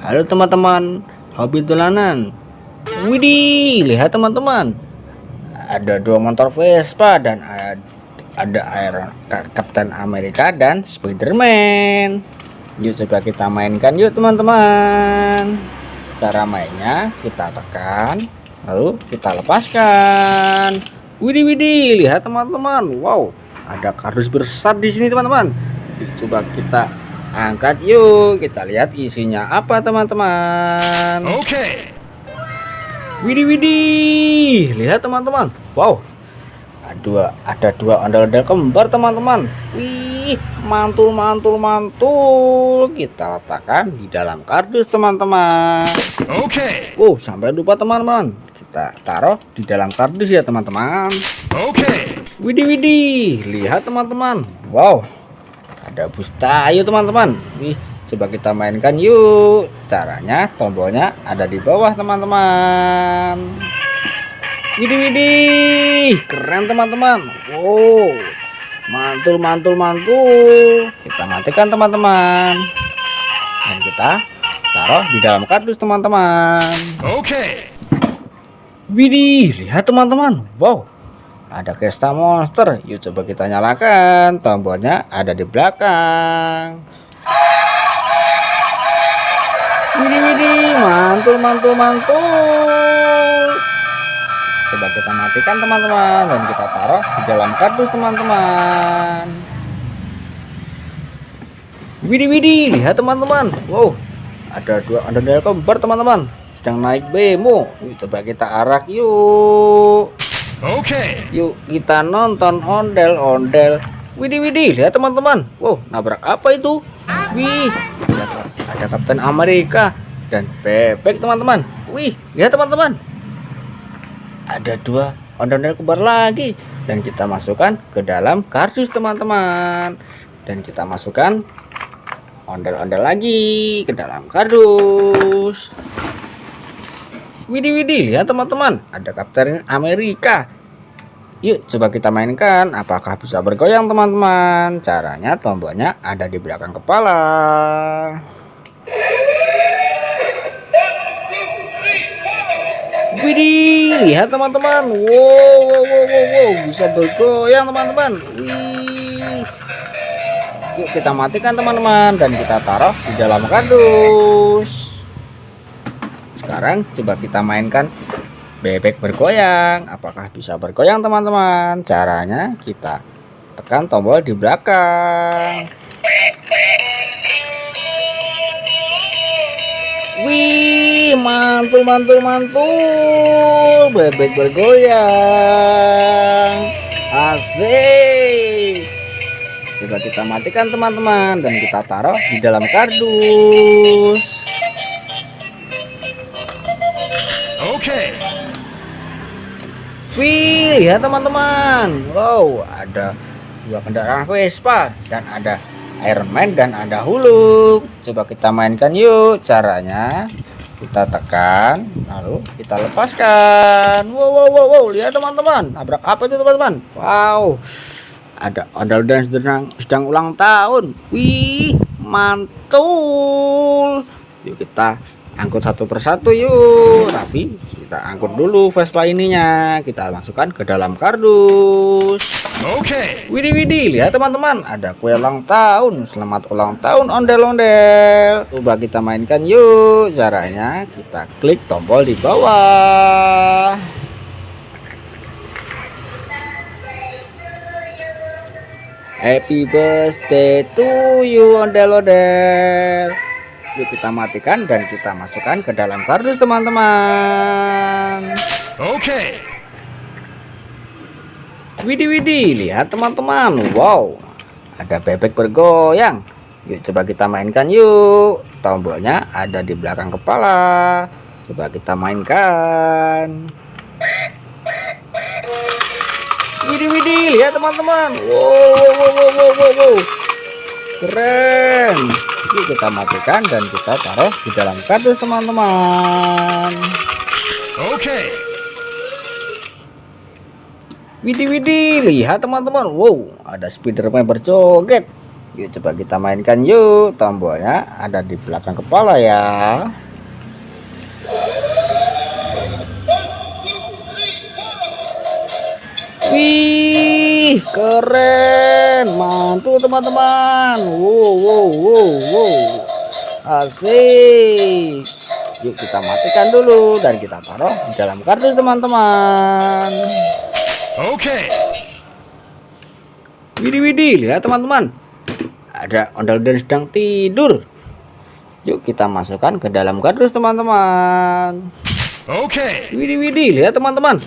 Halo teman-teman, hobi dolanan. Widih, lihat teman-teman. Ada dua motor Vespa dan ada Captain America dan Spiderman. Yuk coba kita mainkan yuk teman-teman. Cara mainnya kita tekan, lalu kita lepaskan. Widih widih, lihat teman-teman. Wow, ada kardus besar di sini teman-teman. Coba kita angkat yuk, kita lihat isinya apa teman-teman. Oke. Widih widih, lihat teman-teman. Wow, ada dua ondel-ondel kembar teman-teman. Wih, mantul mantul mantul. Kita letakkan di dalam kardus teman-teman. Oke. Sampai lupa teman-teman. Kita taruh di dalam kardus ya teman-teman. Oke. Widih widih, lihat teman-teman. Wow, ada bus tayo teman-teman. Wih, coba kita mainkan yuk. Caranya tombolnya ada di bawah teman-teman. Widih widih, keren teman-teman. Wow, mantul mantul mantul. Kita matikan teman-teman, dan kita taruh di dalam kardus teman-teman. Oke. Widih, lihat teman-teman. Wow, ada Cresta Monster. Yuk coba kita nyalakan. Tombolnya ada di belakang. Widih widih, mantul mantul mantul. Coba kita matikan teman-teman, dan kita taruh di dalam kardus teman-teman. Widih widih, lihat teman-teman. Wow, ada dua ondel kembar teman-teman, sedang naik bemo. Yuk coba kita arak yuk. Oke. Yuk kita nonton ondel-ondel. Widih widih, lihat teman-teman. Wow, nabrak apa itu? Wih, ada Kapten Amerika dan bebek teman-teman. Wih, lihat teman-teman. Ada dua ondel-ondel kembar lagi, dan kita masukkan ke dalam kardus teman-teman. Dan kita masukkan ondel-ondel lagi ke dalam kardus. Widih widih, lihat teman-teman, ada Kapten Amerika. Yuk coba kita mainkan. Apakah bisa bergoyang teman-teman? Caranya tombolnya ada di belakang kepala. Widih, lihat teman-teman. Wow, bisa bergoyang teman-teman. Wih. Yuk kita matikan teman-teman, dan kita taruh di dalam kardus. Sekarang coba kita mainkan bebek bergoyang. Apakah bisa bergoyang teman-teman? Caranya kita tekan tombol di belakang. Wih, mantul mantul mantul. Bebek bergoyang. Asik. Coba kita matikan teman-teman, dan kita taruh di dalam kardus. Oke. Wih, lihat teman-teman. Wow, ada dua kendaraan Vespa, dan ada Iron Man dan ada Hulk. Coba kita mainkan yuk. Caranya kita tekan, lalu kita lepaskan. Wow, lihat teman-teman. Nabrak apa itu teman-teman? Wow, ada ondel-ondel sedang ulang tahun. Wih, mantul. Yuk kita angkut satu persatu yuk. Tapi kita angkut dulu Vespa ininya. Kita masukkan ke dalam kardus. Oke. Widih widih, lihat teman-teman, ada kue ulang tahun. Selamat ulang tahun ondel-ondel. Coba kita mainkan yuk. Caranya kita klik tombol di bawah. Happy birthday to you ondel-ondel. Yuk kita matikan, dan kita masukkan ke dalam kardus teman-teman. Oke. Widih widih, lihat teman-teman. Wow, ada bebek bergoyang. Yuk coba kita mainkan yuk. Tombolnya ada di belakang kepala. Coba kita mainkan. Widih widih, lihat teman-teman. Wow. Keren. Yuk kita matikan, dan kita taruh di dalam kardus teman-teman. Oke. Widih widih, lihat teman-teman. Wow, ada Spiderman berjoget. Yuk coba kita mainkan yuk. Tombolnya ada di belakang kepala ya. Wih, keren, mantul teman-teman. Wow, wow, wow, wow, asik. Yuk kita matikan dulu dan kita taruh di dalam kardus teman-teman. Okay. Widih, widih, lihat teman-teman, ada ondel-ondel sedang tidur. Yuk kita masukkan ke dalam kardus teman-teman. Okay. Widih, widih, lihat teman-teman,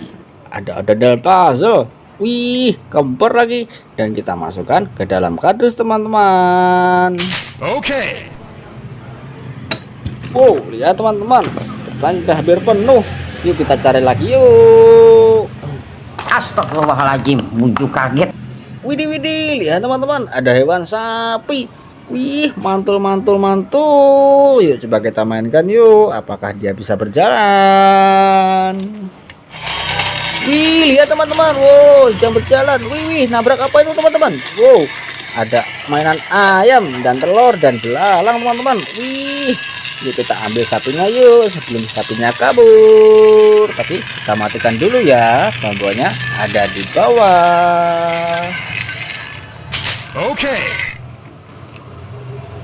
ada ondel puzzle. Wih, kembar lagi. Dan kita masukkan ke dalam kardus teman-teman. Okay. Wow, lihat teman-teman, pertanyaan sudah hampir penuh. Yuk kita cari lagi yuk. Astagfirullahaladzim, muncul kaget. Widih, widih, lihat teman-teman, ada hewan sapi. Wih, mantul, mantul, mantul. Yuk coba kita mainkan yuk. Apakah dia bisa berjalan? Wih, lihat teman-teman. Wow, jam berjalan. Wih, nabrak apa itu teman-teman? Wow, ada mainan ayam dan telur dan belalang teman-teman. Wih, yuk kita ambil sapinya yuk sebelum sapinya kabur. Tapi kita matikan dulu ya. Tombolnya ada di bawah. Okay.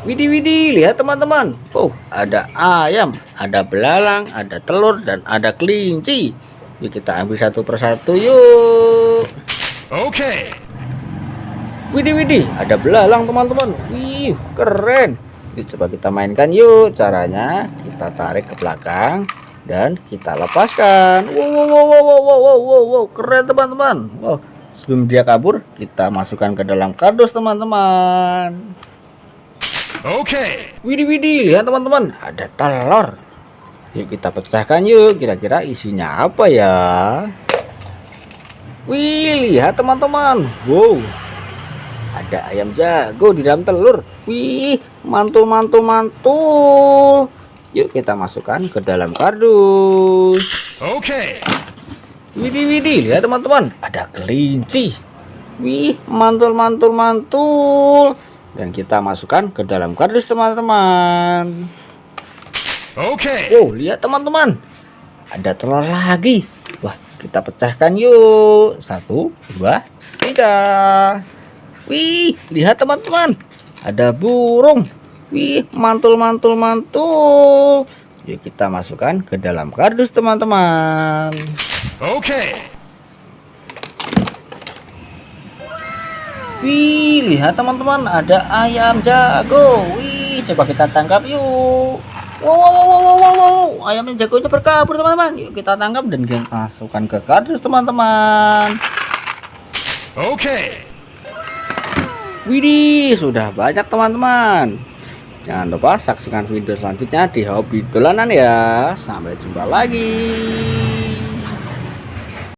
Widih, widih, lihat teman-teman. Oh, ada ayam, ada belalang, ada telur, dan ada kelinci. Yuk kita ambil satu persatu yuk. Okay. Widih, widih, ada belalang teman-teman. Wih, keren. Yuk coba kita mainkan yuk. Caranya kita tarik ke belakang dan kita lepaskan. Wow, wow, wow, wow, wow, wow, wow, wow. Keren teman-teman. Wow, sebelum dia kabur kita masukkan ke dalam kardus teman-teman. Okay. Widih, widih, lihat teman-teman, ada telur. Yuk kita pecahkan yuk, kira-kira isinya apa ya? Wih, lihat teman-teman. Wow, ada ayam jago di dalam telur. Wih, mantul, mantul, mantul. Yuk kita masukkan ke dalam kardus. Okay. Widih, widih, lihat teman-teman, ada kelinci. Wih, mantul, mantul, mantul. Dan kita masukkan ke dalam kardus teman-teman. Okay. Wow, lihat teman-teman, ada telur lagi. Wah, kita pecahkan yuk. 1, 2, 3. Wih, lihat teman-teman, ada burung. Wih, mantul, mantul, mantul. Yuk kita masukkan ke dalam kardus teman-teman. Okay. Wih, lihat teman-teman, ada ayam jago. Wih, coba kita tangkap yuk. Wow, wow, wow, wow, wow, wow. Ayam jagonya berkabur teman-teman. Yuk kita tangkap dan kita masukkan ke kardus teman-teman. Okay. Widih, sudah banyak teman-teman. Jangan lupa saksikan video selanjutnya di Hobi Dolanan ya. Sampai jumpa lagi.